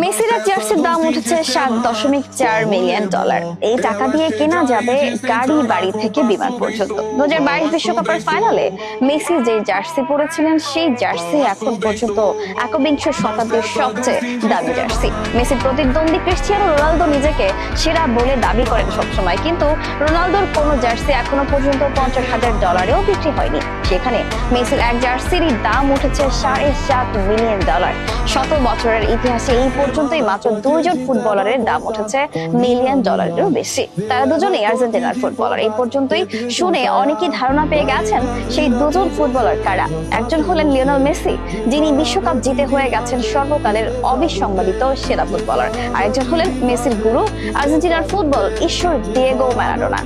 মেসির এক জার্সির দাম উঠেছে $7.4 মিলিয়ন। এই টাকা দিয়ে কেনা যাবে গাড়ি, বাড়ি থেকে বিমান পর্যন্ত। 2022 বিশ্বকাপের ফাইনালে মেসি যে জার্সি পরেছিলেন সেই জার্সি এখন পর্যন্ত একবিংশ শতাব্দীর সবচেয়ে দামি জার্সি। মেসির প্রতিদ্বন্দ্বী ক্রিস্টিয়ানো রোনালদো নিজেকে সেরা বলে দাবি করেন সবসময়, কিন্তু রোনালদোর কোনো জার্সি এখনো পর্যন্ত $50,000-এও বিক্রি হয়নি। সেখানে মেসির এক জার্সির দাম উঠেছে $7.5 মিলিয়ন। শত বছরের ইতিহাসে এই পর্যন্তই মাত্র দুইজন ফুটবলারের দাম উঠেছে $1 মিলিয়ন-এরও বেশি। তারা দুজনেই আর্জেন্টিনার ফুটবলার। এই পর্যন্তই শুনে অনেকেই ধারণা পেয়ে গেছেন সেই দুজন ফুটবলার কারা। একজন হলেন লিওনেল মেসি, যিনি বিশ্বকাপ জিতে হয়ে গেছেন সর্বকালের অবিসংবাদিত সেরা ফুটবলার। আরেকজন হলেন মেসির গুরু, আর্জেন্টিনার ফুটবল ঈশ্বর দিয়েগো ম্যারাডোনা।